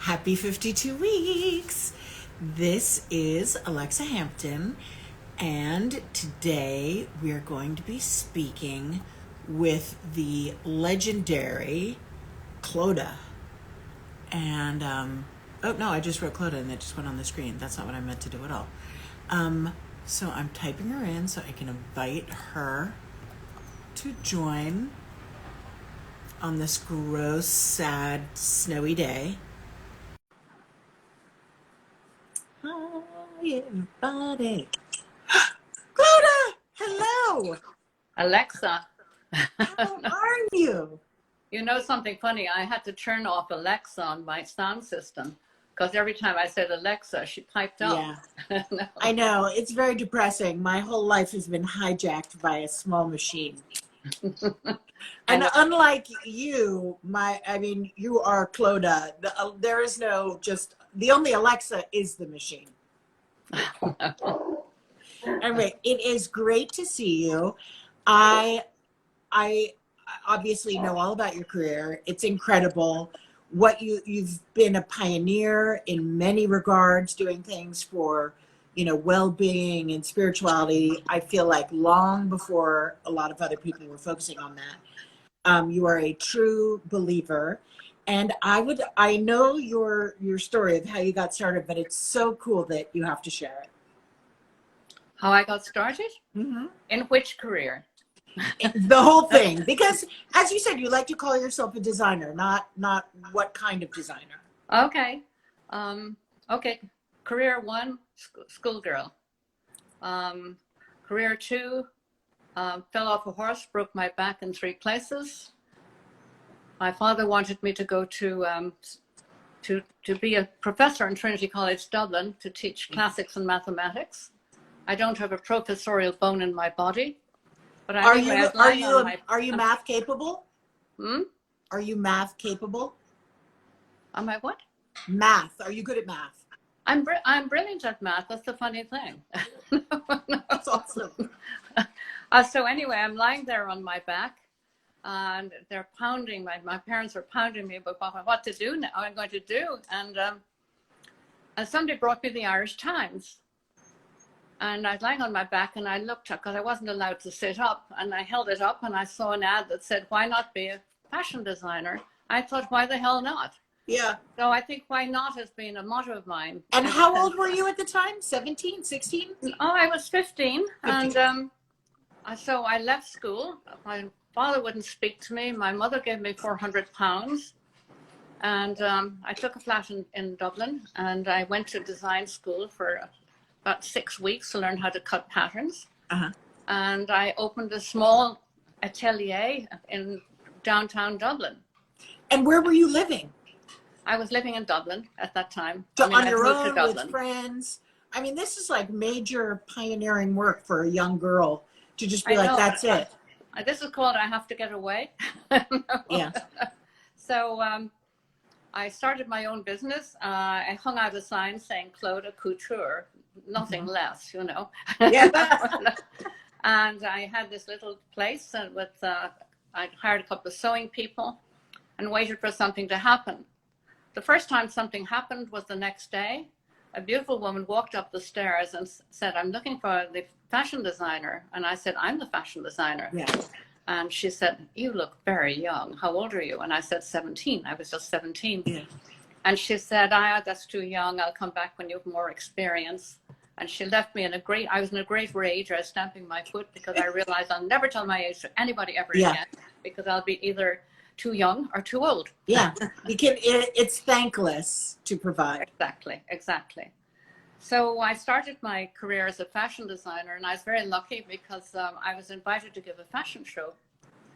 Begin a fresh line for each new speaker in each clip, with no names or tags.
Happy 52 weeks. This is Alexa Hampton, and today we are going to be speaking with the legendary Clodagh. And, oh no, I just wrote Clodagh and it just went on the screen. That's not what I meant to do at all. So I'm typing her in so I can invite her to join on this gross, sad, snowy day. Hi, everybody. Clodagh, hello.
Alexa,
How are you?
you know something funny? I had to turn off Alexa on my sound system because every time I said Alexa, she piped up.
Yeah,
No.
I know. It's very depressing. My whole life has been hijacked by a small machine.
I
And
know.
unlike you, you are Clodagh. There is no just, the only Alexa is the machine. Anyway, it is great to see you. I obviously know all about your career. It's incredible. You've been a pioneer in many regards, doing things for, well-being and spirituality. I feel like long before a lot of other people were focusing on that. You are a true believer. And I know your story of how you got started, but it's so cool that you have to share it.
How I got started?
Mm-hmm.
In which career?
The whole thing, because as you said, you like to call yourself a designer, not what kind of designer.
Okay. Okay. Career one, schoolgirl. Career two, fell off a horse, broke my back in 3 places. My father wanted me to go to be a professor in Trinity College Dublin to teach classics and mathematics. I don't have a professorial bone in my body, but anyway,
are you math capable?
Hmm?
Are you math capable?
Am I what?
Math. Are you good at math?
I'm brilliant at math. That's the funny thing.
That's awesome.
So anyway, I'm lying there on my back, and they're pounding. My parents are pounding me about what to do now. I'm going to do, and somebody brought me the Irish Times. And I was lying on my back and I looked up because I wasn't allowed to sit up, and I held it up and I saw an ad that said, why not be a fashion designer? I thought, why the hell not?
Yeah.
So I think why not has been a motto of mine.
And how old were you at the time? 17, 16?
Oh, I was 15.
15.
And so I left school. My father wouldn't speak to me. My mother gave me £400. And I took a flat in Dublin, and I went to design school for about 6 weeks to learn how to cut patterns.
Uh-huh.
And I opened a small atelier in downtown Dublin.
And where were you living?
I was living in Dublin at that time.
So on your own, with friends? I mean, this is like major pioneering work for a young girl to just be like, that's it.
This is called I Have to Get Away.
Yeah.
So I started my own business. I hung out a sign saying Clodagh Couture, nothing less, you know.
Yeah.
And I had this little place with, I hired a couple of sewing people and waited for something to happen. The first time something happened was the next day. A beautiful woman walked up the stairs and said, I'm looking for the fashion designer. And I said, I'm the fashion designer.
Yeah.
And she said, you look very young. How old are you? And I said, 17. I was just 17.
Yeah.
And she said, that's too young. I'll come back when you have more experience. And she left me I was in a great rage. I was stamping my foot because I realized I'll never tell my age to anybody ever again, because I'll be either too young or too old.
Yeah, it's thankless to provide.
Exactly. So I started my career as a fashion designer, and I was very lucky because I was invited to give a fashion show.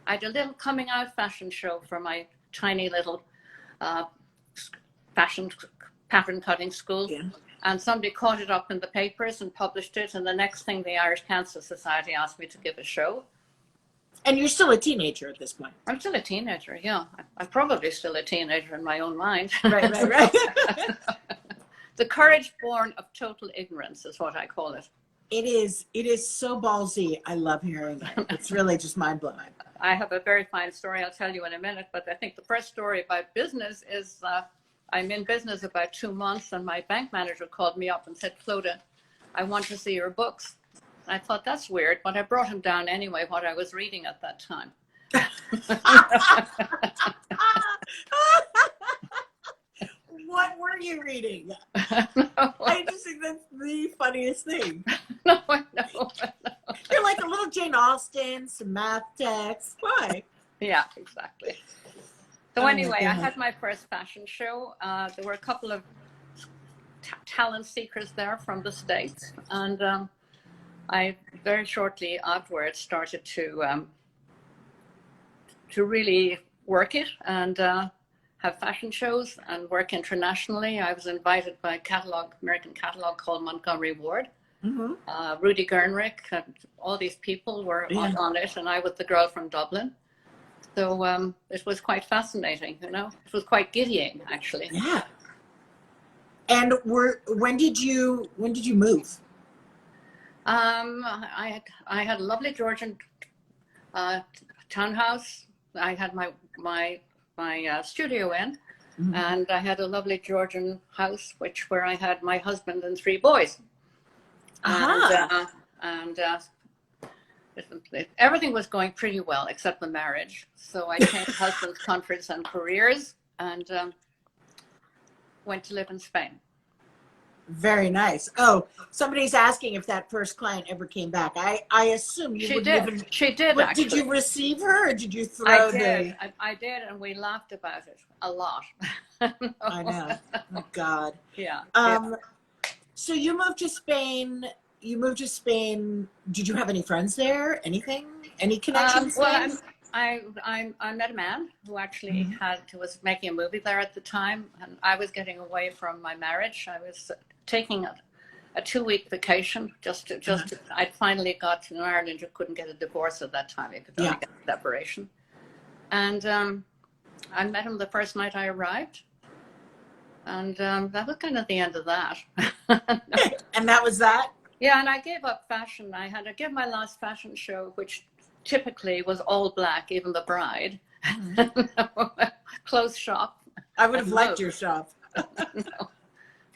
I did a little coming out fashion show for my tiny little fashion pattern cutting school.
Yeah.
And somebody caught it up in the papers and published it. And the next thing, the Irish Cancer Society asked me to give a show.
And you're still a teenager at this point.
I'm still a teenager, yeah. I'm probably still a teenager in my own mind.
Right.
The courage born of total ignorance is what I call it.
It is so ballsy. I love hearing it. It's really just mind-blowing.
I have a very fine story I'll tell you in a minute, but I think the first story about business is I'm in business about 2 months, and my bank manager called me up and said, Clodagh, I want to see your books. I thought, that's weird, but I brought him down anyway, what I was reading at that time.
What were you reading?
No,
I just think that's the funniest thing.
no, I know.
You're like a little Jane Austen, some math texts. Why?
Yeah, exactly. So
Oh,
anyway, I
goodness.
had my first fashion show. There were a couple of talent seekers there from the States, and I very shortly afterwards started to really work it and have fashion shows and work internationally. I was invited by American catalog called Montgomery Ward.
Mm-hmm.
Rudy Gernrich, and all these people were on it, and I was the girl from Dublin. So it was quite fascinating, you know. It was quite giddying, actually.
Yeah. And when did you move?
I had a lovely Georgian townhouse. I had my studio in,
Mm-hmm.
and I had a lovely Georgian house, where I had my husband and 3 boys.
Uh-huh.
And everything was going pretty well except the marriage. So I changed husbands, countries, and careers, and went to live in Spain.
Very nice. Oh, somebody's asking if that first client ever came back. I assume you would live in.
She did.
But
Actually.
did you receive her, or did you throw
I did, and we laughed about it a lot.
I know. Oh, God.
Yeah.
So you moved to Spain. Did you have any friends there? Anything? Any connections?
Well, I met a man who actually was making a movie there at the time, and I was getting away from my marriage. I was taking a 2-week vacation. I'd finally got to Ireland. You couldn't get a divorce at that time. You could only get a separation. And I met him the first night I arrived. And that was kind of the end of that.
And that was that?
Yeah, and I gave up fashion. I had to give my last fashion show, which typically was all black, even the bride. Clothes shop.
I would have liked your shop.
No.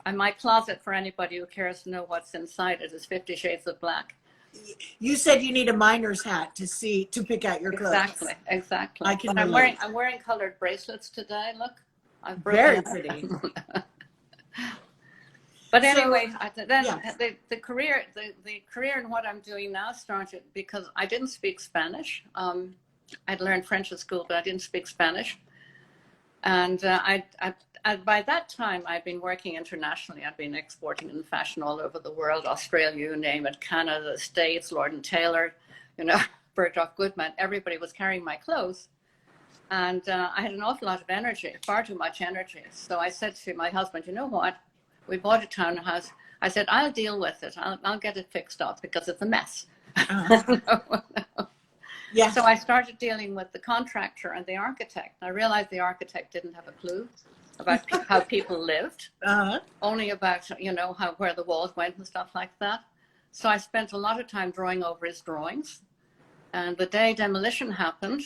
And my closet, for anybody who cares to know what's inside it, is 50 Shades of Black.
You said you need a miner's hat to pick out your clothes.
Exactly.
I can
I'm wearing colored bracelets today. Look, I've
very pretty.
But anyway, the career in what I'm doing now started because I didn't speak Spanish. I'd learned French at school, but I didn't speak Spanish. And by that time, I'd been working internationally. I'd been exporting in fashion all over the world, Australia, you name it, Canada, the States, Lord & Taylor, Bergdorf Goodman. Everybody was carrying my clothes. And I had an awful lot of energy, far too much energy. So I said to my husband, you know what? We bought a townhouse. I said, I'll deal with it. I'll get it fixed up because it's a mess.
Yeah.
So I started dealing with the contractor and the architect. I realized the architect didn't have a clue about how people lived, only about, where the walls went and stuff like that. So I spent a lot of time drawing over his drawings. And the day demolition happened,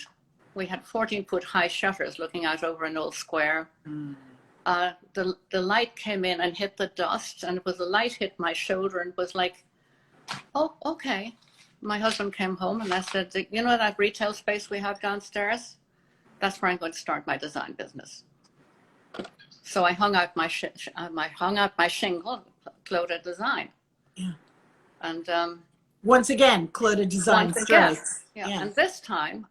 we had 14-foot high shutters looking out over an old square. The light came in and hit the dust, and the light hit my shoulder and was like, oh, okay. My husband came home and I said, you know that retail space we have downstairs? That's where I'm going to start my design business. So I hung out my shingle, Clodagh Design. Yeah. And
once again, Clodagh Design strikes.
Yeah. And this time,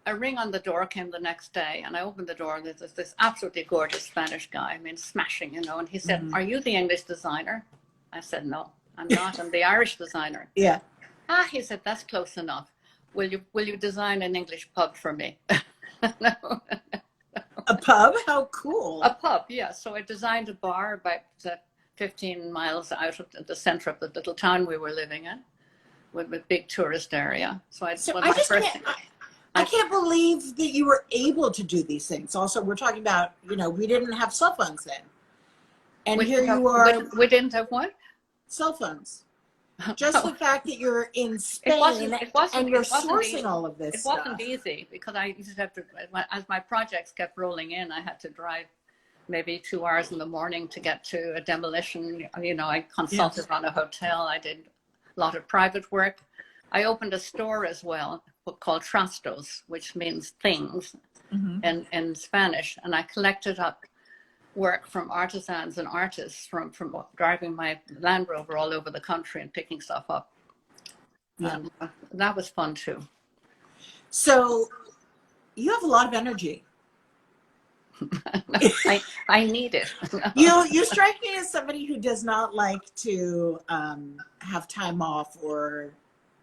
a ring on the door came the next day, and I opened the door, and there's this absolutely gorgeous Spanish guy, smashing, and he said, are you the English designer? I said, no, I'm not. I'm the Irish designer.
Yeah.
He said, that's close enough. Will you design an English pub for me? No.
A pub? How cool.
A pub, yeah. So I designed a bar about 15 miles out of the center of the little town we were living in, with a big tourist area. I
can't believe that you were able to do these things. Also, we're talking about, we didn't have cell phones then. And here you are.
We didn't have what?
Cell phones. Just the fact that you're in
It wasn't.
Spain
It wasn't.
and you're
It wasn't
sourcing
easy.
all of this
It wasn't
stuff.
easy because I used to have to, as my projects kept rolling in, I had to drive maybe 2 hours in the morning to get to a demolition. I consulted on a hotel. I did a lot of private work. I opened a store as well called Trastos, which means things in Spanish. And I collected up work from artisans and artists from driving my Land Rover all over the country and picking stuff up.
Yeah.
And that was fun too.
So you have a lot of energy.
I need it.
You strike me as somebody who does not like to have time off, or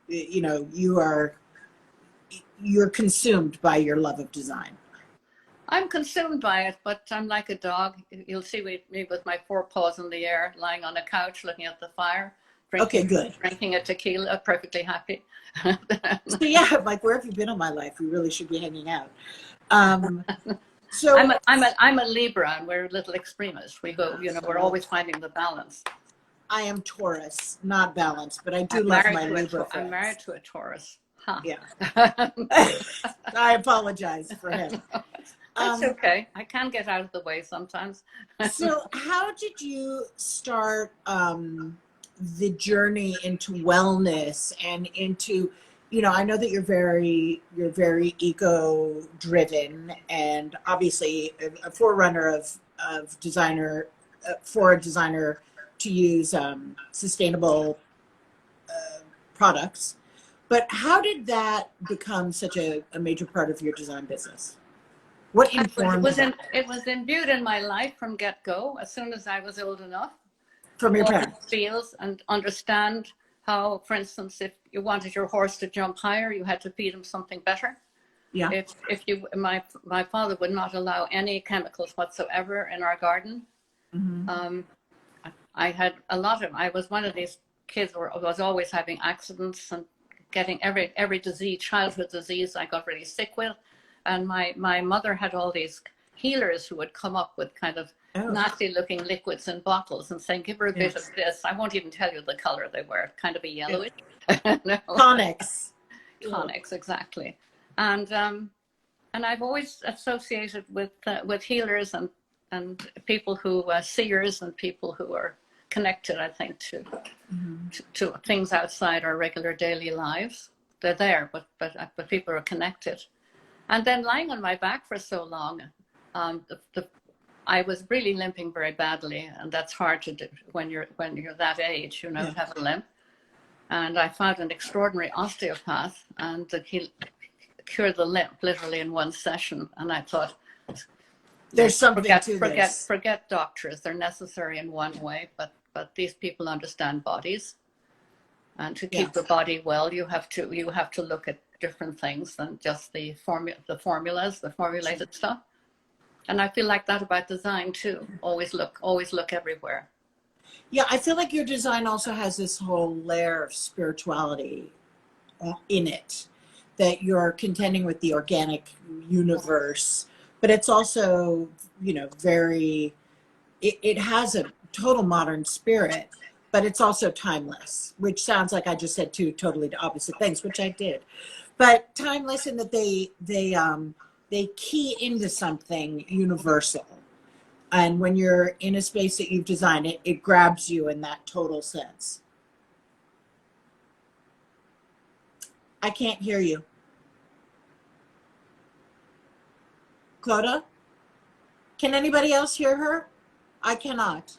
you're consumed by your love of design.
I'm consumed by it, but I'm like a dog. You'll see me with my 4 paws in the air, lying on a couch, looking at the fire, drinking a tequila, perfectly happy.
So yeah, like, where have you been all my life? We really should be hanging out. So
I'm a Libra, and we're little extremists. We go, we're always finding the balance.
I am Taurus, not balanced, but I do love my Libra friends.
I'm married to a Taurus. Huh.
Yeah. I apologize for him.
That's okay. I can get out of the way sometimes.
So how did you start the journey into wellness and into, I know that you're very ego driven, and obviously a forerunner of designer, for a designer to use sustainable products. But how did that become such a major part of your design business? What informed that?
It was imbued in my life from get-go. As soon as I was old enough
From your parents?
Feels and understand how, for instance, if you wanted your horse to jump higher, you had to feed him something better.
Yeah.
My father would not allow any chemicals whatsoever in our garden. I was one of these kids who was always having accidents and getting every disease, childhood disease I got really sick with. And my mother had all these healers who would come up with kind of nasty looking liquids in bottles and saying, give her a bit of this. I won't even tell you the color they were, kind of a yellowish. No.
Tonics.
Tonics, exactly. And I've always associated with healers and people who seers and people who are connected, I think, to things outside our regular daily lives. They're there, but people are connected. And then lying on my back for so long, I was really limping very badly, and that's hard to do when you're that age, to have a limp. And I found an extraordinary osteopath, and he cured the limp literally in one session. And I thought,
there's something to this.
Forget doctors; they're necessary in one way, but these people understand bodies, and to keep the body well, you have to look at different things than just the formulas, the formulated stuff. And I feel like that about design too. Always look everywhere.
Yeah, I feel like your design also has this whole layer of spirituality in it, that you're contending with the organic universe, but it's also, it has a total modern spirit, but it's also timeless, which sounds like I just said two totally opposite things, which I did. But timeless in that they key into something universal. And when you're in a space that you've designed, it grabs you in that total sense. I can't hear you. Clodagh? Can anybody else hear her? I cannot.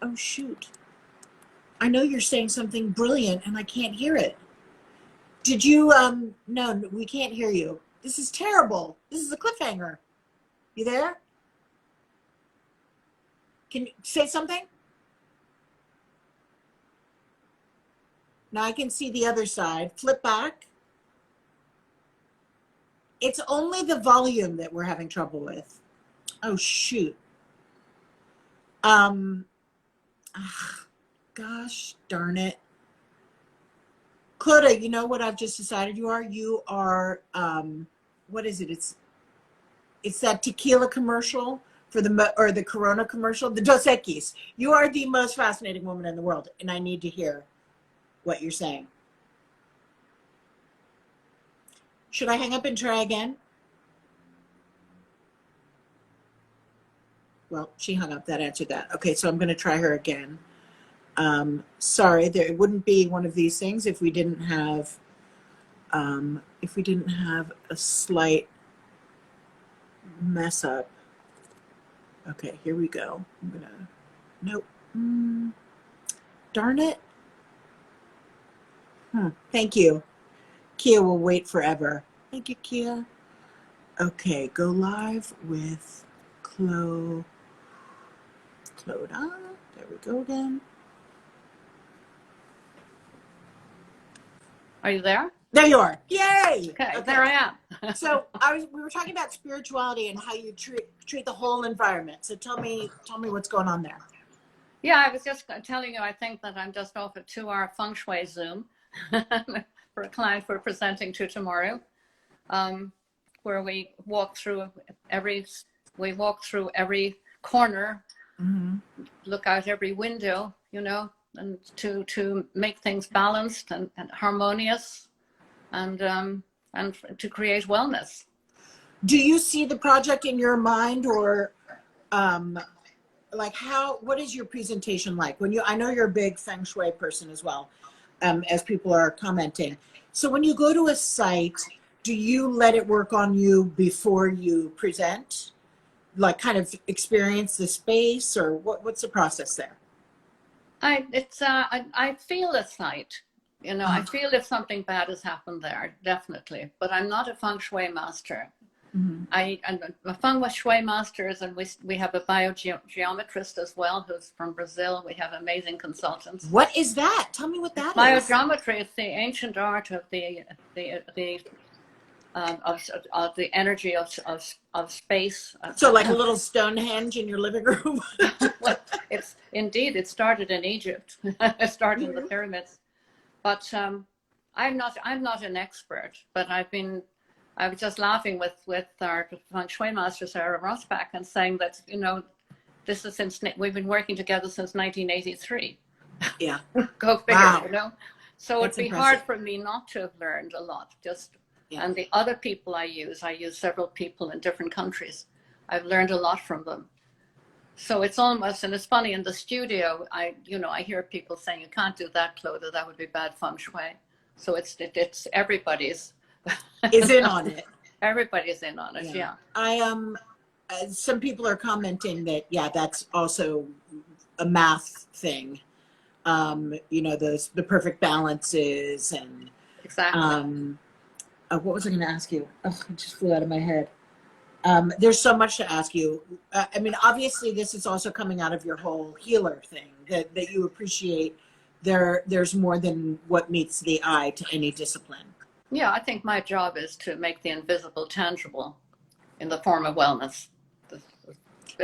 Oh, shoot. I know you're saying something brilliant and I can't hear it. Did you, no, we can't hear you. This is terrible. This is a cliffhanger. You there? Can you say something? Now I can see the other side. Flip back. It's only the volume that we're having trouble with. Oh, shoot. Gosh darn it. Clodagh, you know what I've just decided you are? You are, what is it? It's that tequila commercial for or the Corona commercial, the Dos Equis. You are the most fascinating woman in the world, and I need to hear what you're saying. Should I hang up and try again? Well, she hung up. That answered that. Okay, so I'm going to try her again. Sorry, it wouldn't be one of these things if we didn't have a slight mess up. Okay, here we go. I'm gonna, nope. Darn it. Thank you. Kia will wait forever. Thank you, Kia. Okay, go live with Clodagh. There we go again.
Are you there?
There you are. Yay!
Okay, there I am.
So we were talking about spirituality and how you treat the whole environment. So tell me what's going on there.
Yeah, I was just telling you, I think that I'm just off a 2-hour feng shui Zoom for a client we're presenting to tomorrow, where we walk through every corner, look out every window, you know, and to make things balanced and harmonious, and to create wellness.
Do you see the project in your mind, or like what is your presentation like? I know you're a big feng shui person as well, as people are commenting. So when you go to a site, do you let it work on you before you present? Like kind of experience the space, or what's the process there?
I feel the site, you know, I feel if something bad has happened there, definitely, but I'm not a feng shui master. I'm a feng shui masters, and we have a biogeometrist as well, who's from Brazil. We have amazing consultants.
What is that? Tell me what that is.
Biogeometry is the ancient art of the energy of space.
So like a little Stonehenge in your living room.
Well, it started in Egypt. It started in the pyramids, but I'm not an expert. But I was just laughing with our feng shui master Sarah Rosbach and saying that, you know, this is we've been working together since 1983.
Yeah.
Go figure. Wow. You know, so
That's
it'd be
impressive.
hard for me not to have learned a lot.
Yeah.
And the other people I use several people in different countries. I've learned a lot from them. So it's almost, and it's funny, in the studio, I hear people saying, you can't do that, Clodagh, that would be bad feng shui. So it's everybody's
is in on it.
Everybody's in on it. Yeah.
Some people are commenting that, yeah, that's also a math thing. You know, the perfect balances and
exactly.
What was I going to ask you? Oh, it just flew out of my head. There's so much to ask you. I mean, obviously, this is also coming out of your whole healer thing that you appreciate. There's more than what meets the eye to any discipline.
Yeah, I think my job is to make the invisible tangible in the form of wellness.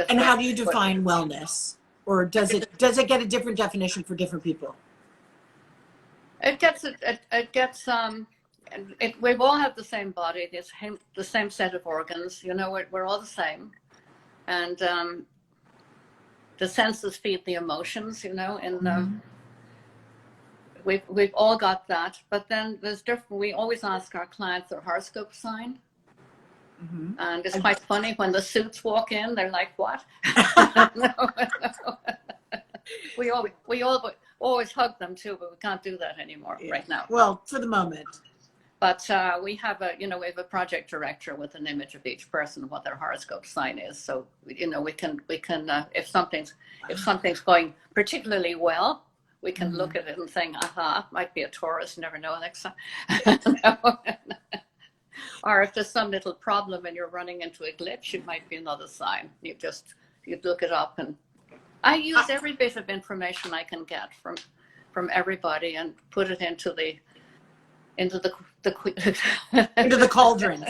And how do you define wellness? Or does it get a different definition for different people?
We all have the same body, the same set of organs. You know, we're all the same, and the senses feed the emotions. You know, and we've all got that. But then there's different. We always ask our clients their horoscope sign, and it's quite funny when the suits walk in. They're like, "What?" We always hug them too, but we can't do that anymore right now.
Well, for the moment.
But we have a project director with an image of each person, what their horoscope sign is. So we can if something's going particularly well, we can look at it and think, aha, might be a Taurus. Never know next time. Or if there's some little problem and you're running into a glitch, it might be another sign. You look it up, and I use every bit of information I can get from everybody and put it into the into
the cauldron.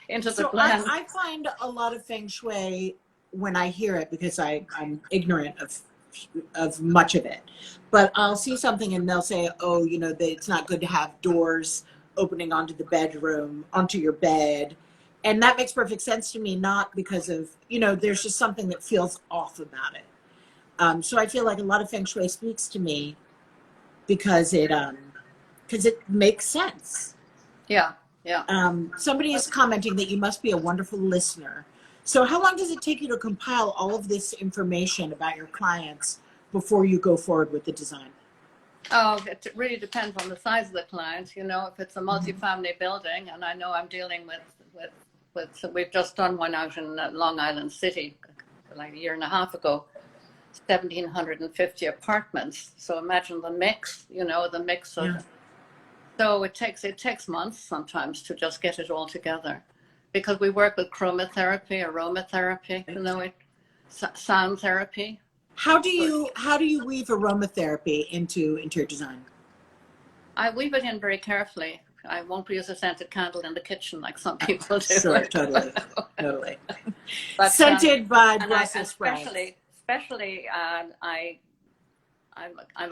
Into
so
the blend.
I find a lot of feng shui when I hear it, because I'm ignorant of much of it. But I'll see something and they'll say, oh, you know, that it's not good to have doors opening onto the bedroom, onto your bed. And that makes perfect sense to me, not because of, you know, there's just something that feels off about it. So I feel like a lot of feng shui speaks to me because it makes sense.
Yeah, yeah.
Somebody is commenting that you must be a wonderful listener. So how long does it take you to compile all of this information about your clients before you go forward with the design?
Oh, it really depends on the size of the client. You know, if it's a multi-family building, and I know I'm dealing so we've just done one out in Long Island City, like a year and a half ago, 1,750 apartments. So imagine the mix. You know, the mix of. Yeah. So it takes months sometimes to just get it all together, because we work with chromotherapy, aromatherapy, you know, sound therapy.
How do you weave aromatherapy into interior design?
I weave it in very carefully. I won't use a scented candle in the kitchen like some people do.
Sure, totally. But, scented by Brussels sprouts.
Especially, I'm a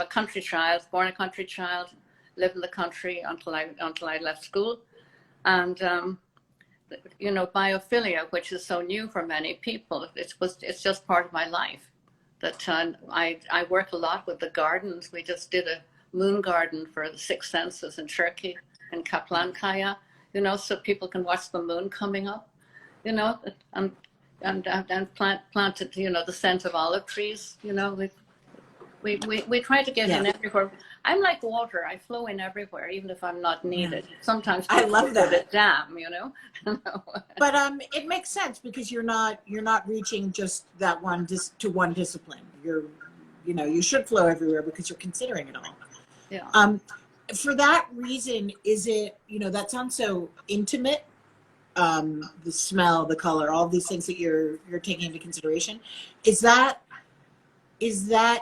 country child, born a country child, lived in the country until I left school, and you know, biophilia, which is so new for many people, it's just part of my life. That I work a lot with the gardens. We just did a moon garden for the six senses in Turkey, in Kaplankaya, you know, so people can watch the moon coming up, you know, and planted, you know, the scent of olive trees, you know. We try to get in everywhere. I'm like water. I flow in everywhere, even if I'm not needed. Sometimes
I love that.
A dam, you know.
But it makes sense because you're not reaching just that one to one discipline. You should flow everywhere because you're considering it all.
Yeah.
For that reason, is it, you know, that sounds so intimate. The smell, the color, all these things that you're taking into consideration. Is that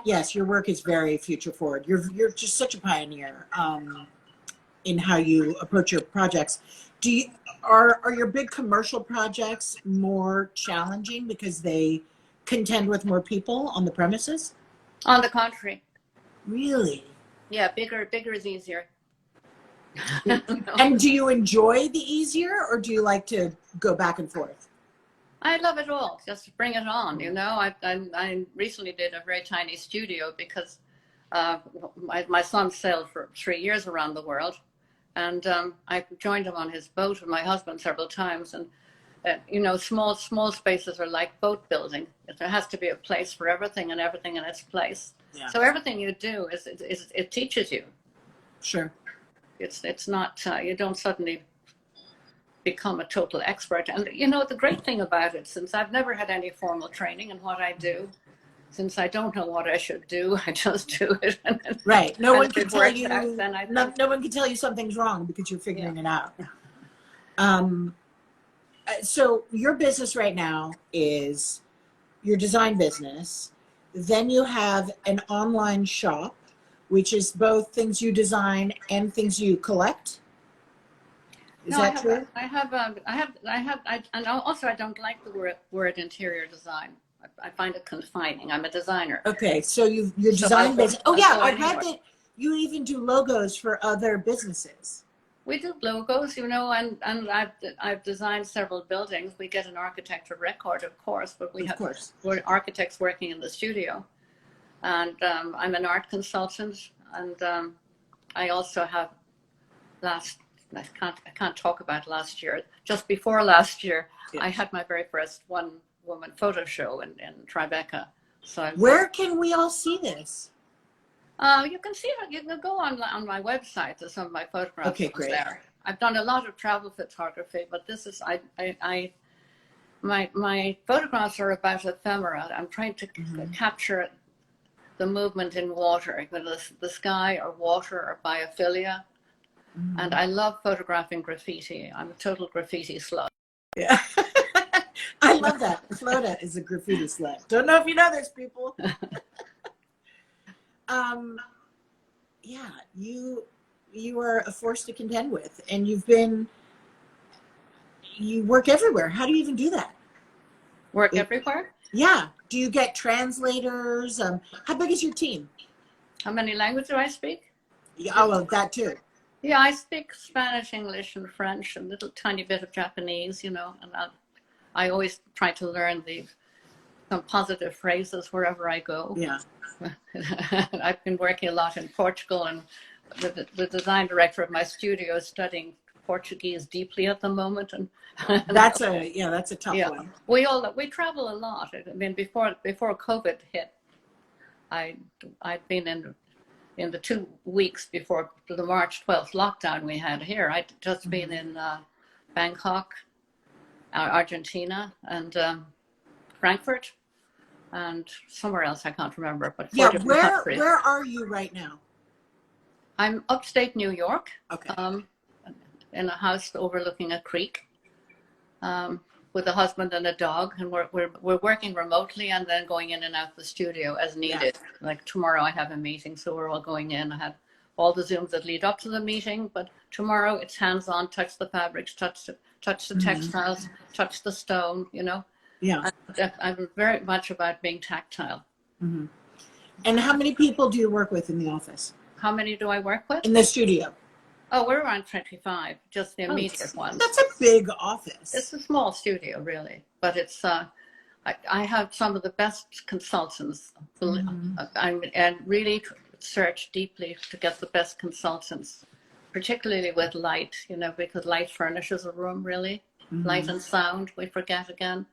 yes, your work is very future forward. You're just such a pioneer in how you approach your projects. Are your big commercial projects more challenging because they contend with more people on the premises?
On the contrary.
Really?
Yeah, bigger is easier.
And do you enjoy the easier, or do you like to go back and forth?
I love it all. Just bring it on, you know. I recently did a very tiny studio because my son sailed for 3 years around the world, and I joined him on his boat with my husband several times. And you know, small spaces are like boat building. There has to be a place for everything and everything in its place. Yeah. So everything you do it teaches you.
Sure.
It's not you don't suddenly become a total expert. And you know, the great thing about it, since I've never had any formal training in what I do, since I don't know what I should do, I just do it.
Right. No one can tell you. No one can tell you something's wrong because you're figuring it out. So your business right now is your design business. Then you have an online shop, which is both things you design and things you collect. Is that true?
And also I don't like the word interior design. I find it confining. I'm a designer.
Okay, so your design business. Oh yeah, I read that you even do logos for other businesses.
We do logos, you know, and I've designed several buildings. We get an architecture record, of course, but we're architects working in the studio, and I'm an art consultant, and I also have I can't talk about last year. Just before last year, I had my very first one-woman photo show in Tribeca. So
where can we all see this?
You can see it. You can go on my website. There's some of my photographs.
Okay, great.
There. I've done a lot of travel photography, but this is my photographs are about ephemera. I'm trying to capture the movement in water, whether the sky or water or biophilia. And I love photographing graffiti. I'm a total graffiti slut.
Yeah. I love that. Clodagh is a graffiti slut. Don't know if you know this, people. Yeah, you are a force to contend with, and you work everywhere. How do you even do that?
Work everywhere?
Yeah. Do you get translators? How big is your team?
How many languages do I speak?
Yeah, oh, well, that too.
Yeah, I speak Spanish, English, and French, and a little tiny bit of Japanese, and I always try to learn some positive phrases wherever I go.
Yeah.
I've been working a lot in Portugal, and the design director of my studio is studying Portuguese deeply at the moment, and
that's a tough one.
We travel a lot. I mean, before COVID hit, I'd been in the 2 weeks before the March 12th lockdown we had here. I'd just been in Bangkok, Argentina, and Frankfurt, and somewhere else I can't remember, but 4 different countries.
Where are you right now?
I'm upstate New York,
okay.
In a house overlooking a creek, with a husband and a dog, and we're working remotely and then going in and out the studio as needed. Yeah. Like tomorrow I have a meeting, so we're all going in. I have all the Zooms that lead up to the meeting, but tomorrow it's hands-on, touch the fabrics, touch the textiles, touch the stone,
Yeah.
I'm very much about being tactile.
Mm-hmm. And how many people do you work with in the office?
How many do I work with?
In the studio.
Oh, we're around 25, just the immediate ones.
That's a big office.
It's a small studio, really, but it's. I have some of the best consultants. And really search deeply to get the best consultants, particularly with light, because light furnishes a room, really. Light and sound, we forget again.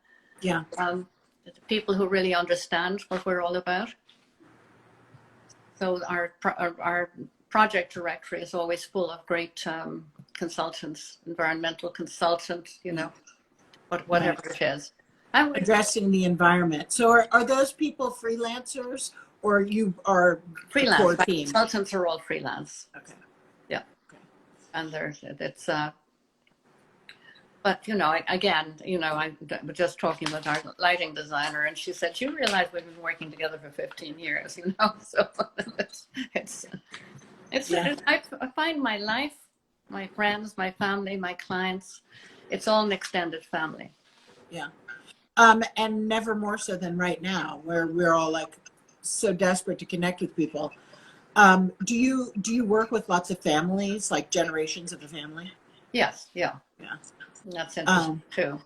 Yeah.
People who really understand what we're all about. So our project directory is always full of great consultants, environmental consultants, whatever it is.
Addressing the environment. So are those people freelancers, or you are
freelance? Consultants are all freelance.
Okay.
Yeah. Okay. And it's but I was just talking with our lighting designer, and she said, "You realize we've been working together for 15 years, So I find my life, my friends, my family, my clients, it's all an extended family."
Yeah. And never more so than right now, where we're all like so desperate to connect with people. Do you work with lots of families, like generations of a family?
Yes. Yeah.
Yeah.
That's interesting too.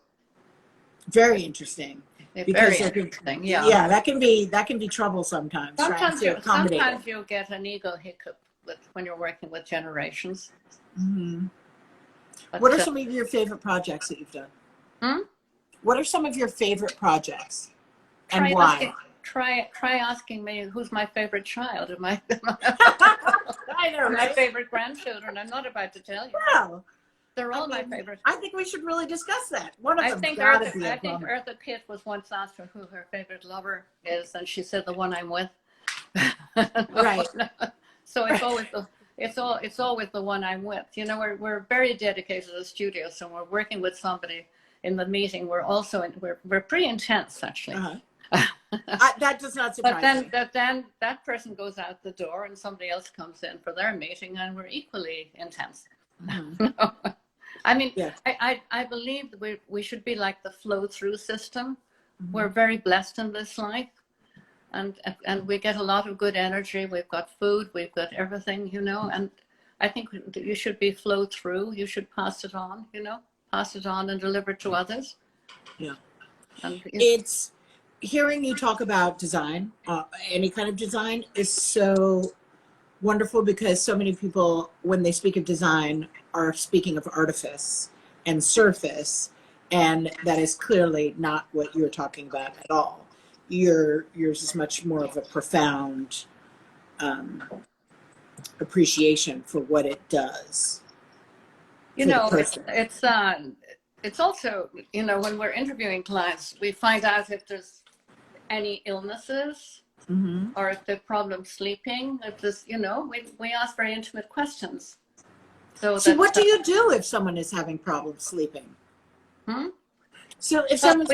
Very interesng.
Very interesting. Yeah.
Yeah, that can be trouble sometimes.
Sometimes you'll get an ego hiccup when you're working with generations.
Mm-hmm. But, what are some of your favorite projects that you've done? What are some of your favorite projects, and why?
Try asking me who's my favorite child.
I know,
my favorite grandchildren. I'm not about to tell you.
Well,
they're all my favorite.
I think we should really discuss that. One of them.
I think Eartha Kitt was once asked her who her favorite lover is, and she said the one I'm with.
Right.
So it's always the one I'm with. We're very dedicated to the studio, so we're working with somebody in the meeting. We're pretty intense, actually.
That does not surprise me.
But then that person goes out the door, and somebody else comes in for their meeting, and we're equally intense. Mm-hmm. I mean, yeah. I believe we should be like the flow-through system. Mm-hmm. We're very blessed in this life, and we get a lot of good energy. We've got food, we've got everything, and I think you should be flow-through. You should pass it on, pass it on and deliver it to others.
Yeah.
And
it's hearing you talk about design, any kind of design, is so wonderful, because so many people, when they speak of design, are speaking of artifice and surface, and that is clearly not what you're talking about at all. Yours is much more of a profound appreciation for what it does.
It's also, when we're interviewing clients, we find out if there's any illnesses. Mm-hmm. Or if they're problem sleeping, if this, we ask very intimate questions. So
what do you do if someone is having problems sleeping? So if someone's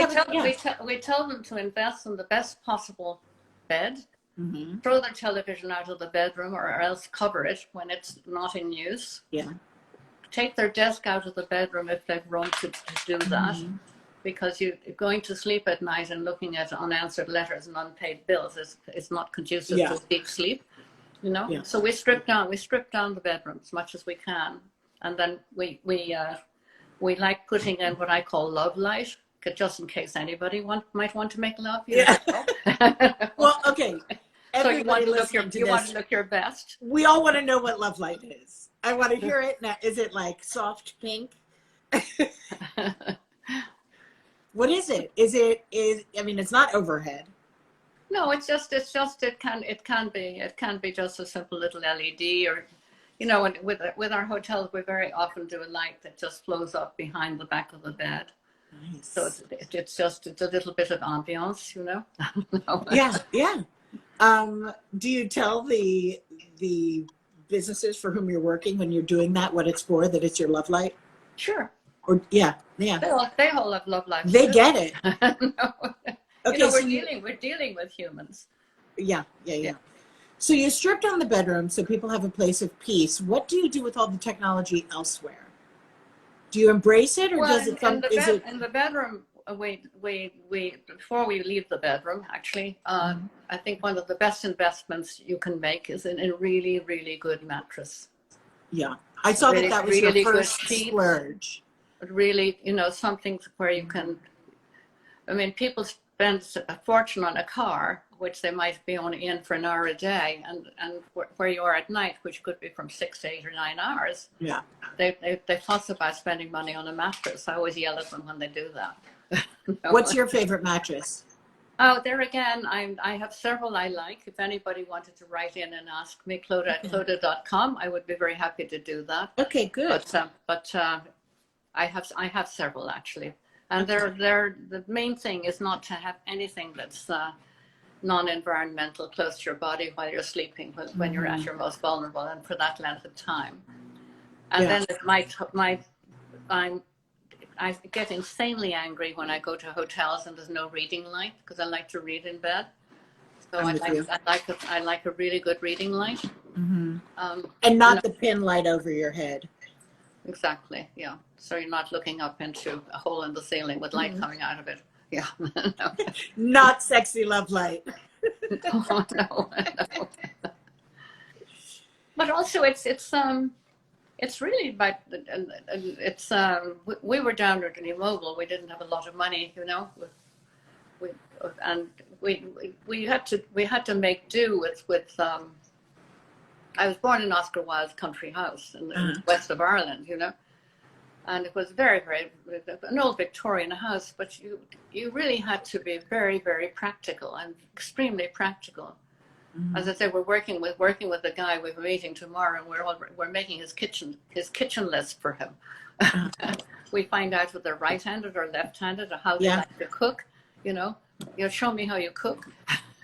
we tell them to invest in the best possible bed, mm-hmm. throw their television out of the bedroom, or else cover it when it's not in use.
Yeah.
Take their desk out of the bedroom if they've room to do that. Mm-hmm. because you going to sleep at night and looking at unanswered letters and unpaid bills is not conducive
Yeah.
to deep sleep, you know.
Yeah.
So we strip down the bedroom as much as we can, and then we like putting in what I call love light, just in case anybody might want to make love. You
Yeah.
know?
Well, okay.
So you want to look your best.
We all want to know what love light is. I want to hear it now. Is it like soft pink? What is it? I mean, it's not overhead.
No, it can be just a simple little LED, or, you know, and with our hotels, we very often do a light that just flows up behind the back of the bed.
Nice.
So it's a little bit of ambiance, you know. No.
Yeah, yeah. Do you tell the businesses for whom you're working when you're doing that what it's for, that it's your love light?
Sure.
Or yeah.
They all have love lives.
They
too.
get it.
No.
Okay,
you know,
so
we're dealing with humans.
Yeah. So you stripped down the bedroom so people have a place of peace. What do you do with all the technology elsewhere? Do you embrace it, or does it come?
In the bedroom? We before we leave the bedroom, actually, I think one of the best investments you can make is in a really, really good mattress.
Yeah, I saw
really,
that was
really
your first
good sheets.
splurge.
Really, you know, something where you can. I mean, people spend a fortune on a car, which they might be only in for an hour a day, and where you are at night, which could be from 6 to 8 or 9 hours.
Yeah.
They fuss about spending money on a mattress. I always yell at them when they do that. No.
What's your favorite mattress?
Oh, there again, I have several I like. If anybody wanted to write in and ask me, Clodagh@clodagh.com, I would be very happy to do that.
Okay, good.
But I have several actually, and the main thing is not to have anything that's non-environmental close to your body while you're sleeping, when you're at your most vulnerable, and for that length of time. And then I get insanely angry when I go to hotels and there's no reading light, because I like to read in bed. So I like a really good reading light.
Mm-hmm. And not, you know, the pin light over your head.
Exactly. Yeah. So you're not looking up into a hole in the ceiling with light coming out of it. Yeah. No.
Not sexy love light.
No. But also it's really about, we were down at Immobile. We didn't have a lot of money, you know. We had to make do with I was born in Oscar Wilde's country house in the west of Ireland, you know. And it was very, very, an old Victorian house, but you really had to be very, very practical and extremely practical. Mm-hmm. As I said, we're working with a guy. We have a meeting tomorrow, and we're making his kitchen list for him. We find out whether they're right-handed or left-handed, or how they like to cook. You know, show me how you cook.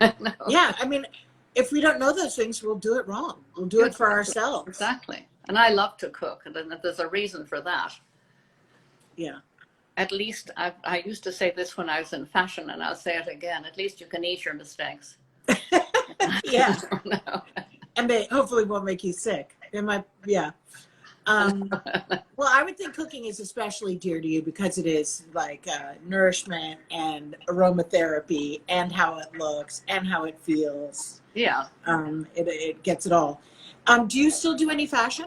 No. Yeah,
I mean, if we don't know those things, we'll do it wrong. We'll do it for ourselves.
Exactly. And I love to cook, and there's a reason for that.
Yeah.
At least I used to say this when I was in fashion, and I'll say it again. At least you can eat your mistakes.
Yeah.
No.
And they hopefully won't make you sick. It might, yeah. Well, I would think cooking is especially dear to you because it is like nourishment and aromatherapy and how it looks and how it feels.
Yeah.
It gets it all. Do you still do any fashion?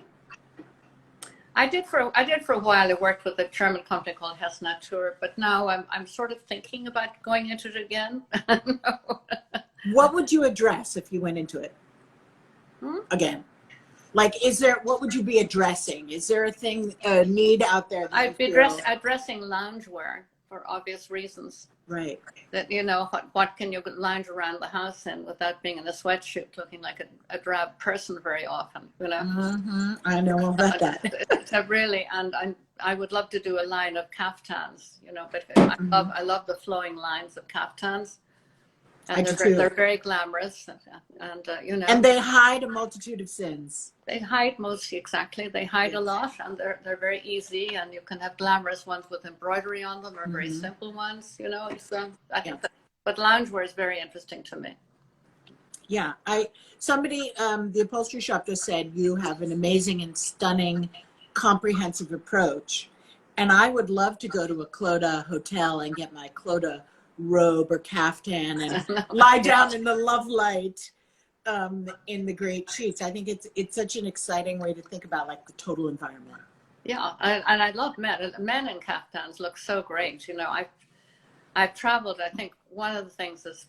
I did for a while. I worked with a German company called Hess Natur, but now I'm sort of thinking about going into it again. No.
What would you address if you went into it again? Like, what would you be addressing? Is there a need out there?
I'd be addressing loungewear for obvious reasons.
Right.
That, you know, what can you lounge around the house in without being in a sweatshirt looking like a drab person very often, you know?
Mm-hmm. I know all about that.
Really, and I would love to do a line of kaftans, you know, but I love the flowing lines of kaftans. And they're very glamorous, and you know.
And they hide a multitude of sins.
They hide They hide a lot, and they're very easy. And you can have glamorous ones with embroidery on them, or very simple ones. You know, it's I think. But loungewear is very interesting to me.
Yeah, the upholstery shop just said you have an amazing and stunning, comprehensive approach. And I would love to go to a Clodagh hotel and get my Clodagh robe or caftan and lie down in the love light in the great sheets. I think it's such an exciting way to think about like the total environment.
Yeah, and I love men. Men in kaftans look so great. You know, I've traveled. I think one of the things that's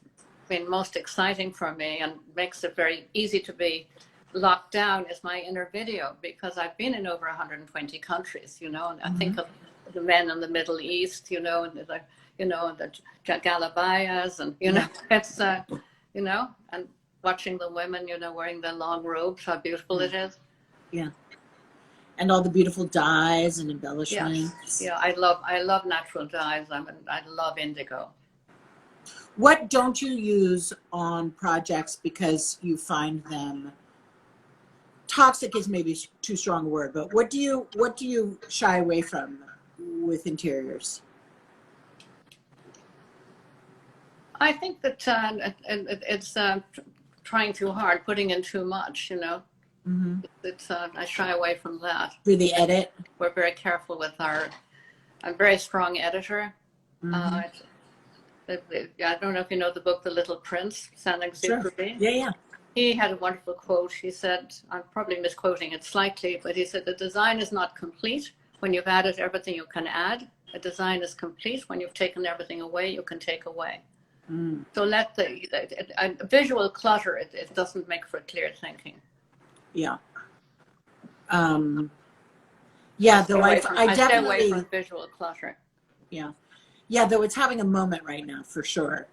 been most exciting for me and makes it very easy to be locked down is my inner video, because I've been in over 120 countries. You know, and I think of the men in the Middle East. You know, and the Galabayas, and you know, it's you know, and watching the women, you know, wearing their long robes, how beautiful it is.
Yeah. And all the beautiful dyes and embellishments.
Yes. Yeah, I love natural dyes. I love indigo.
What don't you use on projects because you find them toxic is maybe too strong a word, but what do you shy away from with interiors?
I think that it's trying too hard, putting in too much, you know.
Mm-hmm.
It's I shy away from that.
For the edit?
We're very careful with I'm a very strong editor.
Mm-hmm.
I don't know if you know the book, The Little Prince, Saint-Exupéry.
Sure. Yeah.
He had a wonderful quote. He said, I'm probably misquoting it slightly, but he said, the design is not complete when you've added everything you can add. A design is complete when you've taken everything away you can take away. Mm. So let the visual clutter, it doesn't make for clear thinking.
Yeah. Yeah, though I definitely
stay away from visual clutter.
Yeah. Yeah, though it's having a moment right now for sure.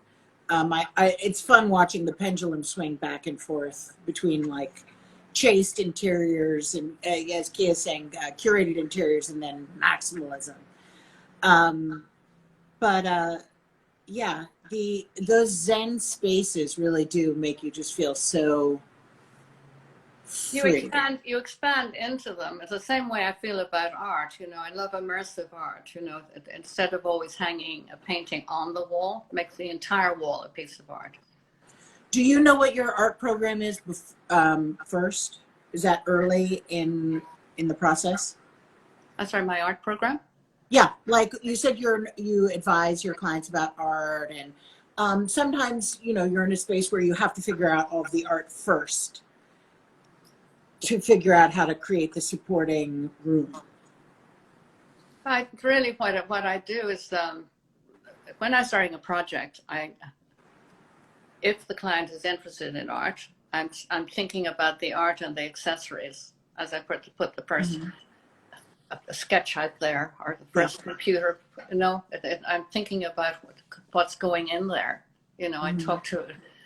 It's fun watching the pendulum swing back and forth between like chaste interiors and, as Kia's saying, curated interiors and then maximalism. Yeah, those Zen spaces really do make you just feel so free.
You expand into them. It's the same way I feel about art. You know, I love immersive art. You know, instead of always hanging a painting on the wall, makes the entire wall a piece of art.
Do you know what your art program is first? Is that early in the process?
I'm sorry, my art program?
Yeah, like you said, you advise your clients about art, and sometimes you're in a space where you have to figure out all of the art first to figure out how to create the supporting room.
Really what I do is when I'm starting a project, if the client is interested in art, I'm thinking about the art and the accessories as I put the first a sketch out there or the first computer. You know, I'm thinking about what's going in there. You know, I talk to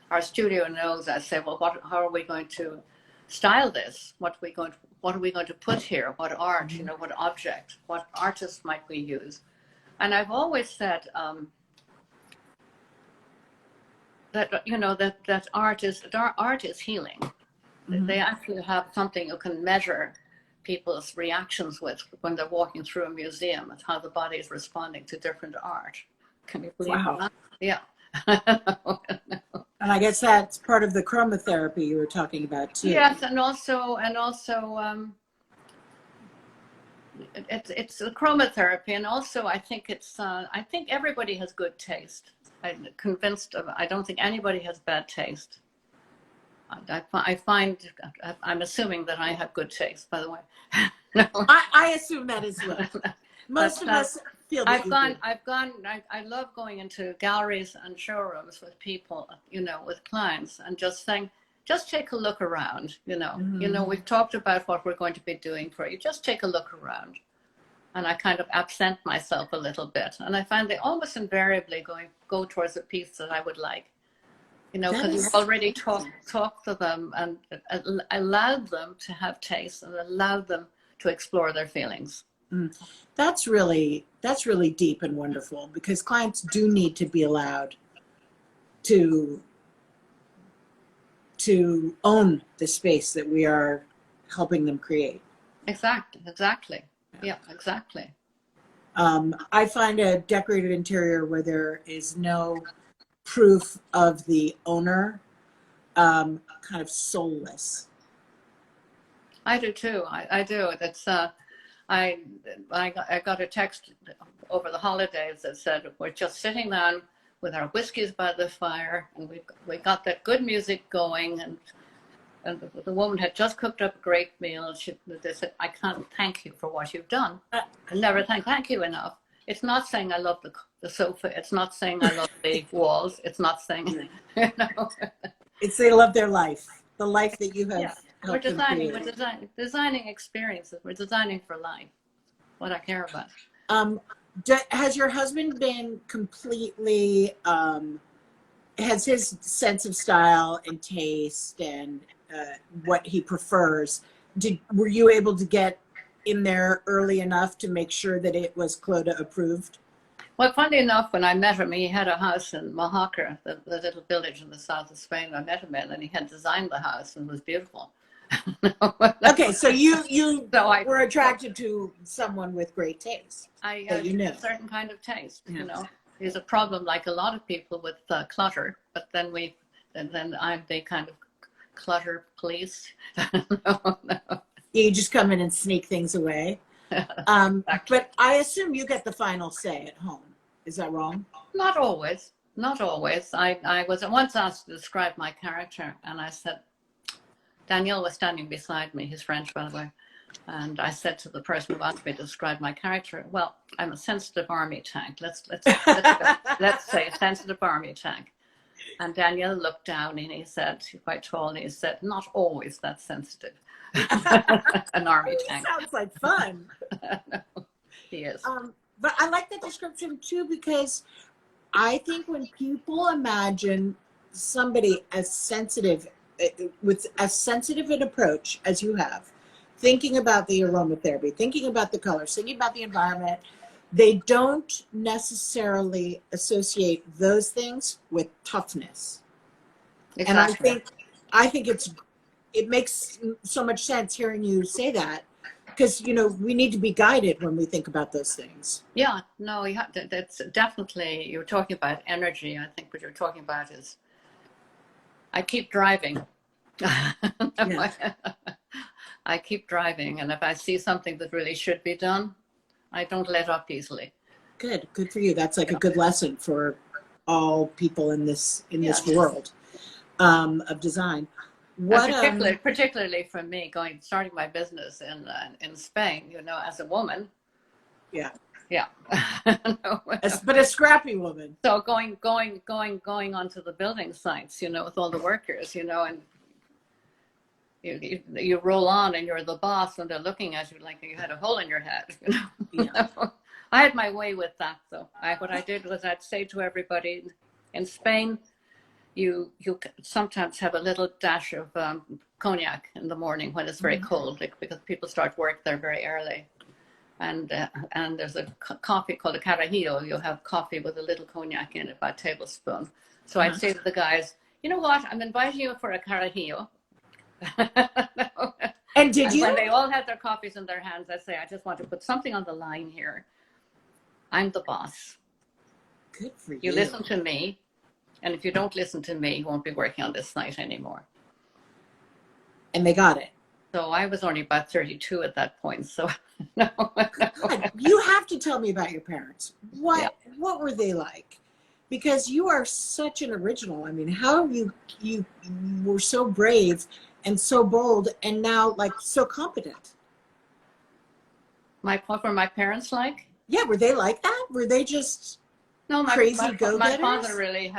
our studio knows. I say, well, how are we going to style this? What are we going to put here? What art? You know, what object? What artist might we use? And I've always said that art is healing. They actually have something you can measure people's reactions with when they're walking through a museum, and how the body is responding to different art. Can you believe that? Yeah.
And I guess that's part of the chromotherapy you were talking about too.
Yes, and also it's a chromotherapy, and also I think I think everybody has good taste. I'm convinced of. I don't think anybody has bad taste. I'm assuming that I have good taste, by the way. No.
I assume that as well. Most of us feel that
I love going into galleries and showrooms with people, with clients, and just saying, just take a look around, we've talked about what we're going to be doing for you. Just take a look around. And I kind of absent myself a little bit. And I find they almost invariably go towards a piece that I would like. Because you've already talked to them and allowed them to have taste and allowed them to explore their feelings.
That's really deep and wonderful, because clients do need to be allowed to own the space that we are helping them create.
Exactly. Yeah, exactly.
I find a decorated interior where there is no proof of the owner kind of soulless.
I do too. I do. That's I, I got a text over the holidays that said, we're just sitting down with our whiskeys by the fire, and we got that good music going, and the woman had just cooked up a great meal. And they said, I can't thank you for what you've done. I never thank you enough. It's not saying I love the sofa. It's not saying I love the walls. It's not saying, you know.
It's they love their life, the life that you have.
Yeah, we're designing experiences. We're designing for life. What I care about.
Has your husband been completely? Has his sense of style and taste and what he prefers? Were you able to get in there early enough to make sure that it was Clodagh approved?
Well, funny enough, when I met him, he had a house in Mojácar, the little village in the south of Spain. I met him in, and he had designed the house, and it was beautiful.
Okay, so you were attracted to someone with great taste.
I a certain kind of taste, you know. There's a problem, like a lot of people, with clutter, but then I'm the kind of clutter police. No.
You just come in and sneak things away. Exactly. But I assume you get the final say at home. Is that wrong?
Not always. Not always. I was once asked to describe my character, and I said, Daniel was standing beside me, he's French, by the way, and I said to the person who asked me to describe my character, well, I'm a sensitive army tank. Let's say a sensitive army tank. And Daniel looked down and he said, quite tall, and he said, not always that sensitive. An army tank.
Sounds like fun.
No, he is.
But I like that description too, because I think when people imagine somebody as sensitive, with as sensitive an approach as you have, thinking about the aromatherapy, thinking about the colors, thinking about the environment, they don't necessarily associate those things with toughness. Exactly. And I think it makes so much sense hearing you say that, because, you know, we need to be guided when we think about those things.
Yeah, no, you have to, that's definitely, you're talking about energy. I think what you're talking about is, I keep driving. Yeah. I keep driving, and if I see something that really should be done, I don't let up easily.
Good for you. That's like a good lesson for all people in this world of design.
Particularly for me, starting my business in Spain, you know, as a woman.
Yeah.
Yeah.
No. But a scrappy woman.
So going onto the building sites, you know, with all the workers, you know, and you roll on and you're the boss, and they're looking at you like you had a hole in your head. You know? Yeah. I had my way with that, though. What I did was I'd say to everybody, in Spain, you sometimes have a little dash of cognac in the morning when it's very cold, because people start work there very early. And there's a coffee called a carajillo. You'll have coffee with a little cognac in it, by a tablespoon. So I'd say to the guys, you know what, I'm inviting you for a carajillo. No. And when they all had their coffees in their hands, I'd say, I just want to put something on the line here. I'm the boss.
Good for you.
You listen to me, and if you don't listen to me, you won't be working on this site anymore.
And they got it.
So I was only about 32 at that point. So no.
God, you have to tell me about your parents. What were they like? Because you are such an original. I mean, how you were so brave and so bold, and now like so competent.
What were my parents like?
Yeah, were they like that? Were they just crazy go-getters? My father really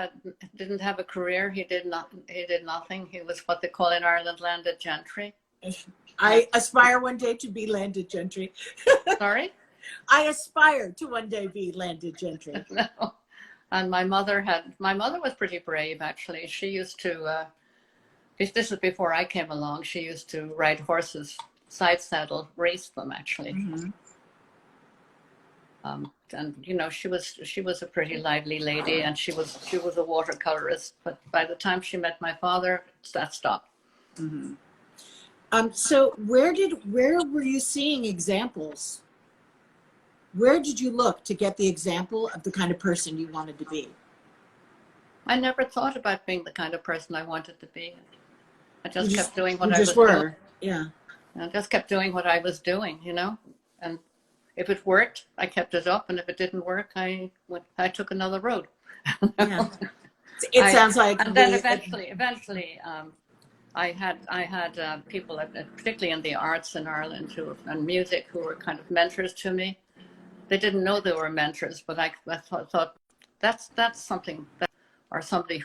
didn't have a career. He did nothing. He was what they call in Ireland landed gentry. I aspire one day to be landed gentry.
Sorry?
I aspire to one day be landed gentry.
No. And my mother was pretty brave, actually. She used to, this is before I came along, she used to ride horses, side saddle, race them, actually. Mm-hmm. And you know, she was a pretty lively lady, and she was a watercolorist. But by the time she met my father, that stopped.
Mm-hmm. So where were you seeing examples? Where did you look to get the example of the kind of person you wanted to be?
I never thought about being the kind of person I wanted to be. I just kept doing what I was doing.
Yeah.
I just kept doing what I was doing, you know. And if it worked, I kept it up, and if it didn't work, I took another road.
Yeah. It sounds like
and then eventually, I had people, particularly in the arts in Ireland, and music, who were kind of mentors to me. They didn't know they were mentors, but I thought that's something that, or somebody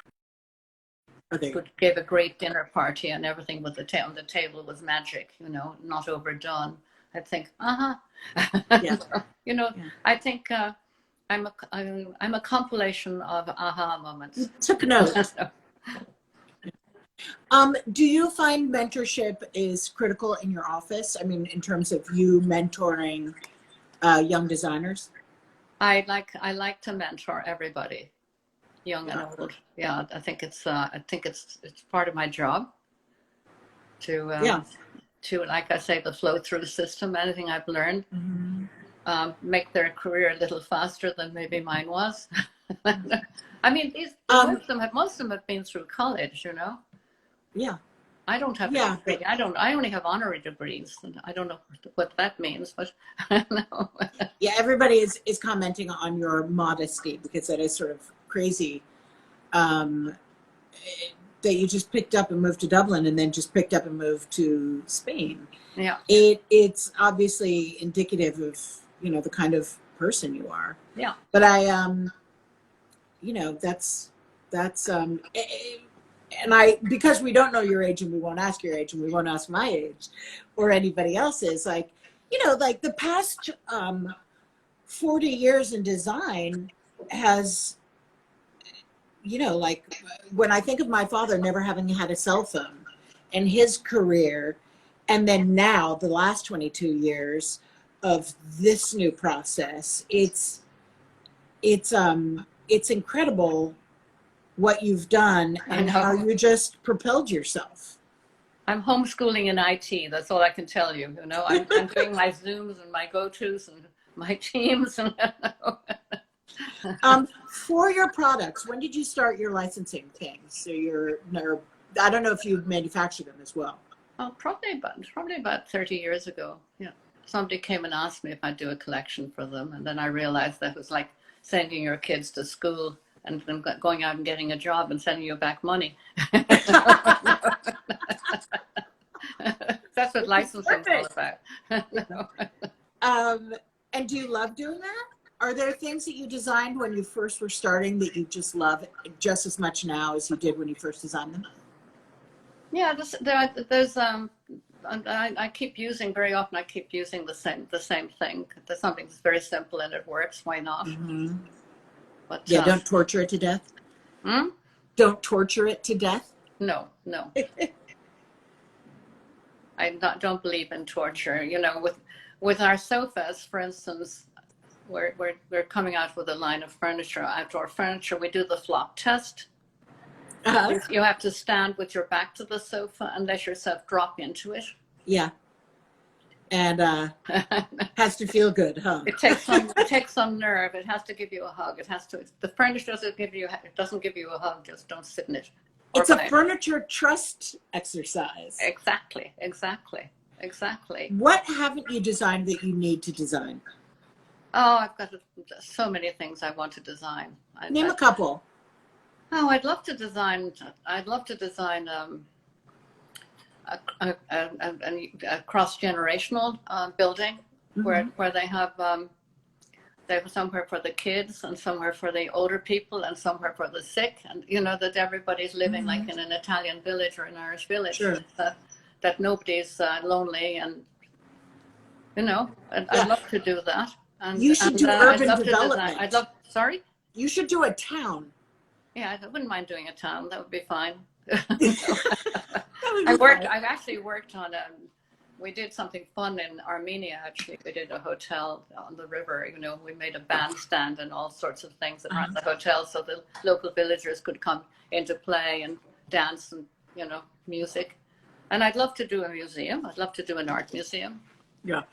who gave a great dinner party and everything with on the table was magic, not overdone. I think,
Yeah.
Yeah. I think I'm a compilation of aha moments.
Took notes. Do you find mentorship is critical in your office? I mean, in terms of you mentoring young designers?
I like to mentor everybody, young and old. Yeah, I think it's part of my job to like I say, the flow through system. Anything I've learned, make their career a little faster than maybe mine was. I mean, most of them have been through college,
Yeah.
I don't have a degree. I only have honorary degrees, and I don't know what that means, but no.
Yeah, everybody is commenting on your modesty, because that is sort of crazy. That you just picked up and moved to Dublin, and then just picked up and moved to Spain.
Yeah.
It's obviously indicative of, the kind of person you are.
Yeah.
But and because we don't know your age, and we won't ask your age, and we won't ask my age or anybody else's, like the past 40 years in design has, like when I think of my father never having had a cell phone and his career, and then now the last 22 years of this new process, it's incredible what you've done and how you just propelled yourself.
I'm homeschooling in IT. That's all I can tell you. I'm doing my Zooms and my go-tos and my Teams.
For your products, when did you start your licensing things? So I don't know if you manufacture them as well.
Oh, probably about 30 years ago. Yeah. Somebody came and asked me if I'd do a collection for them, and then I realized that it was like sending your kids to school and then going out and getting a job and sending you back money. That's what licensing is all about.
And do you love doing that? Are there things that you designed when you first were starting that you just love just as much now as you did when you first designed them?
Yeah, there's I keep using very often. I keep using the same thing. There's something that's very simple and it works. Why not?
Mm-hmm.
But
don't torture it to death. Don't torture it to death.
No. I don't believe in torture. With our sofas, for instance, we're coming out with a line of furniture, outdoor furniture. We do the flop test. You have to stand with your back to the sofa and let yourself drop into it. Yeah. And has to feel good, huh? It takes some nerve. It has to give you a hug. The furniture doesn't give you a hug. Just don't sit in it.
It's a furniture trust exercise.
Exactly.
What haven't you designed that you need to design?
Oh, I've got so many things I want to design.
Name a couple.
Oh, I'd love to design a cross-generational building, where they have somewhere for the kids and somewhere for the older people and somewhere for the sick, and that everybody's living like in an Italian village or an Irish village.
Sure.
That nobody's lonely, and I'd love to do that. And
you should do urban development.
Sorry?
You should do a town.
Yeah, I wouldn't mind doing a town. That would be fine.
I
actually worked on we did something fun in Armenia. Actually, we did a hotel on the river. We made a bandstand and all sorts of things around the hotel, so the local villagers could come into play and dance and music. And I'd love to do a museum. I'd love to do an art museum.
Yeah.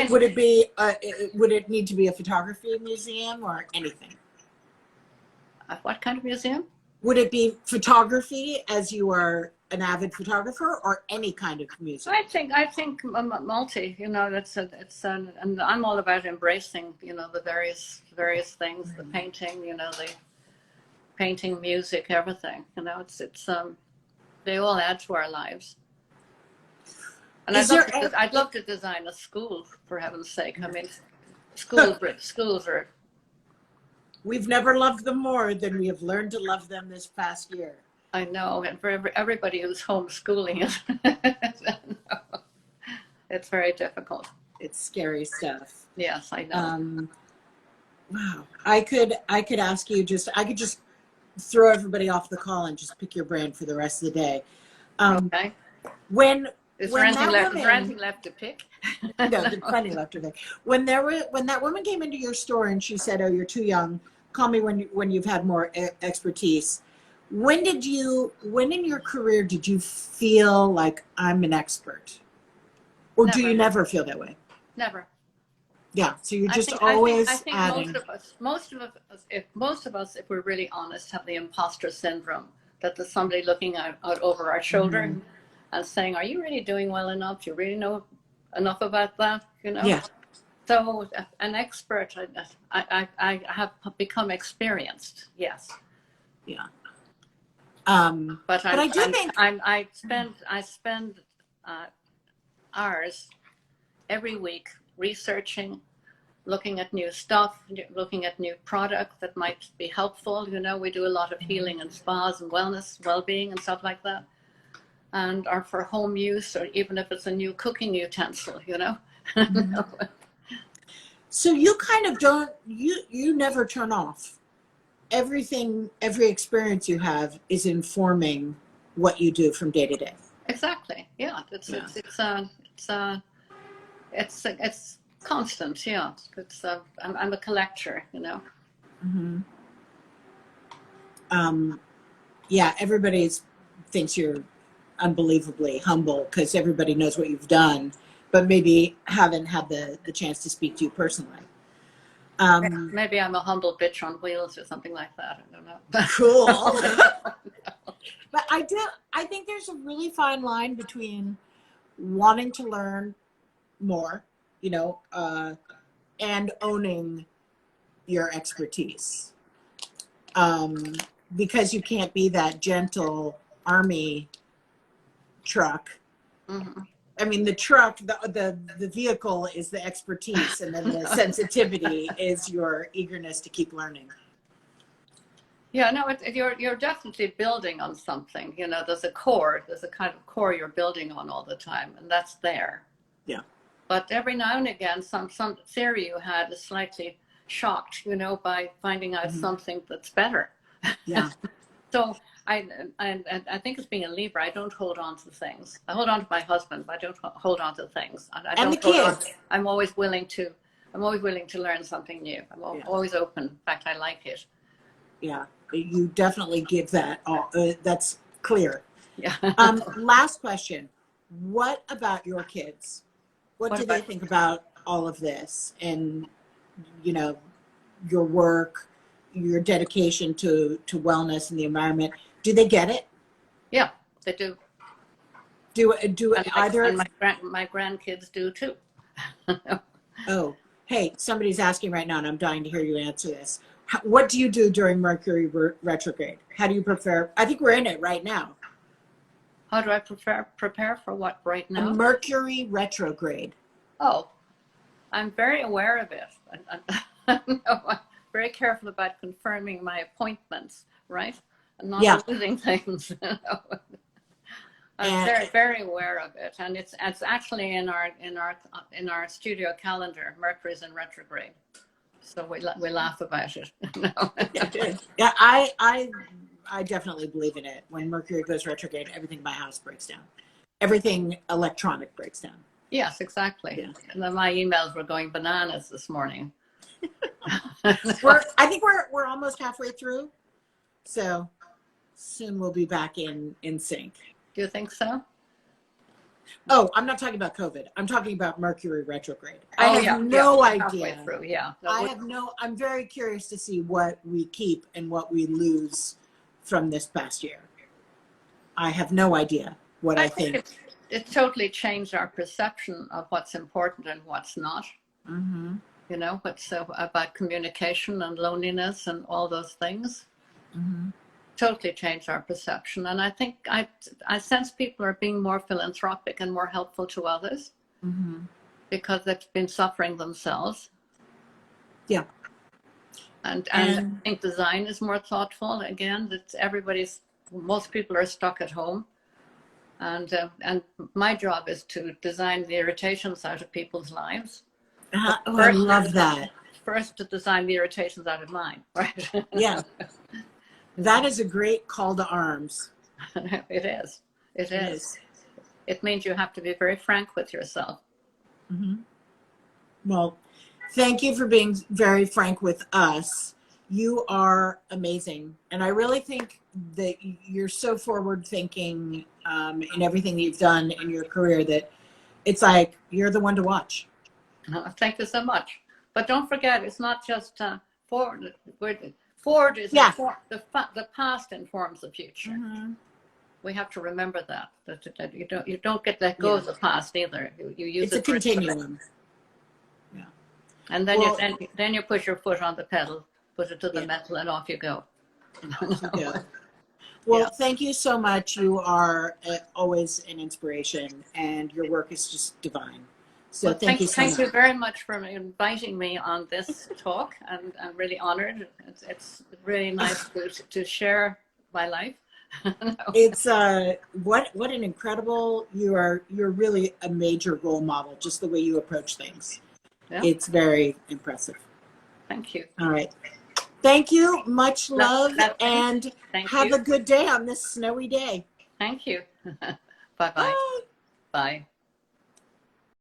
Would it need to be a photography museum or anything?
What kind of museum?
Would it be photography as you are an avid photographer or any kind of music?
I think multi. You know, and I'm all about embracing. You know, the various things, the painting. You know, the painting, music, everything. You know, it's they all add to our lives. And I'd love to design a school, for heaven's sake. I mean, schools are.
We've never loved them more than we have learned to love them this past year.
I know, and for everybody who's homeschooling it, it's very difficult.
It's scary stuff.
Yes, I know.
Wow, I could ask you I could just throw everybody off the call and just pick your brain for the rest of the day.
Okay. Is there anything left to pick?
No, there's plenty left to pick. When that woman came into your store and she said, "Oh, you're too young. Call me when you've had more expertise." When in your career did you feel like I'm an expert? Or
Never.
do you never feel that way?
Never.
Yeah, so you're just always adding.
Most of us, if we're really honest, have the imposter syndrome, that there's somebody looking out over our shoulder and saying, "Are you really doing well enough? Do you really know enough about that?" You know.
Yeah.
So an expert, I have become experienced. Yes.
Yeah.
But
I do think
I spend hours every week researching, looking at new stuff, looking at new product that might be helpful. You know, we do a lot of healing and spas and wellness, well-being and stuff like that, and are for home use, or even if it's a new cooking utensil. You know.
So you kind of don't. You never turn off. Every experience you have is informing what you do from day to day.
Exactly. Yeah. It's constant. Yeah. I'm a collector. You know.
Yeah. Everybody thinks you're unbelievably humble because everybody knows what you've done, but maybe haven't had the chance to speak to you personally.
Maybe I'm a humble bitch on wheels or something like that. I don't know.
Cool. But I think there's a really fine line between wanting to learn more, you know, and owning your expertise. Because you can't be that gentle army truck. I mean, the truck, the vehicle is the expertise, and then the sensitivity is your eagerness to keep learning.
Yeah, no, you're definitely building on something. You know, there's a kind of core you're building on all the time, and that's there.
Yeah.
But every now and again, some theory you had is slightly shocked, you know, by finding out something that's better.
Yeah.
So I think it's being a Libra. I don't hold on to things. I hold on to my husband, but I don't hold on to things.
And the kids.
I'm always willing to learn something new. I'm always open. In fact, I like it.
Yeah, you definitely give that. That's clear.
Yeah.
Last question. What about your kids? What do they think about all of this? And, you know, your work, your dedication to wellness and the environment. Do they get it?
Yeah, they do.
Do either?
And my grandkids do too.
Oh, hey, somebody's asking right now, and I'm dying to hear you answer this. What do you do during Mercury retrograde? How do you prepare? I think we're in it right now.
How do I prepare for what right now?
A Mercury retrograde.
Oh, I'm very aware of it. No, I'm very careful about confirming my appointments, right? And not losing things. I'm very, very aware of it, and it's actually in our studio calendar. Mercury's in retrograde, so we laugh about it.
Yeah, I definitely believe in it. When Mercury goes retrograde, everything in my house breaks down. Everything electronic breaks down.
Yes, exactly. Yeah. And then my emails were going bananas this morning.
I think we're almost halfway through, so soon we'll be back in sync.
Do you think so?
Oh, I'm not talking about COVID. I'm talking about Mercury retrograde.
I
have no idea.
Halfway through, yeah.
I'm very curious to see what we keep and what we lose from this past year. I have no idea what I think.
It totally changed our perception of what's important and what's not.
Mm-hmm.
You know, what's about communication and loneliness and all those things.
Mm-hmm.
Totally changed our perception. And I think I sense people are being more philanthropic and more helpful to others
Mm-hmm.
because they've been suffering themselves.
Yeah.
And I think design is more thoughtful. Again, that most people are stuck at home. And my job is to design the irritations out of people's lives.
Oh, I love that.
First to design the irritations out of mine, right?
Yeah. That is a great call to arms.
It is. It is. It means you have to be very frank with yourself.
Mm-hmm. Well, thank you for being very frank with us. You are amazing. And I really think that you're so forward thinking in everything that you've done in your career that it's like you're the one to watch.
Thank you so much. But don't forget, it's not just forward. Forward is the past informs the future.
Mm-hmm.
We have to remember that you don't get let go of the past either. You use
it's a continuum. Yeah.
And then then you push your foot on the pedal, put it to the metal, and off you go.
Well, thank you so much. You are always an inspiration, and your work is just divine. So thank you so much.
Thank you very much for inviting me on this talk, and I'm really honored. It's really nice to share my life.
It's what an incredible, you're really a major role model, just the way you approach things. Yeah. It's very impressive.
Thank you.
All right. Thank you. Much love, and have a good day on this snowy day.
Thank you. Bye-bye.
Bye.
Bye.